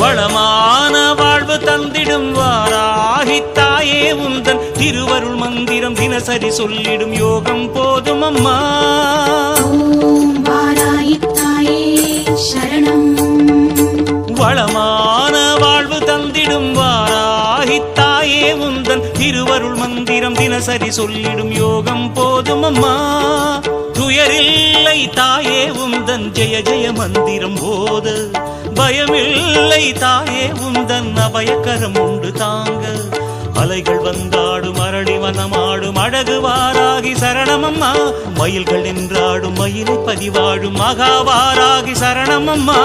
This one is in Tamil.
வளமான வாழ்வு தந்திடும் வாராகி தாயே உந்தன் திருவருள் மந்திரம் தினசரி சொல்லிடும் யோகம் போதும் அம்மா. ஓம் வாராகி தாயே சரணம். வளமான வாழ்வு தந்திடும் வாராகி தாயே உந்தன் திருவருள் மந்திரம் தினசரி சொல்லிடும் யோகம் போதும் அம்மா. துயரில்லை தாயே உந்தன் ஜெய ஜெய மந்திரம் போத, பயமில்லை தாயே உந்தன் அபயக்கரம் உண்டு தாங்க. அலைகள் வந்தாடும் அரளி வனமாடும் அழகு வாராகி சரணமம்மா. மயில்கள் என்றாடும் மயிலை பதிவாடும் மகாவாராகி சரணமம்மா.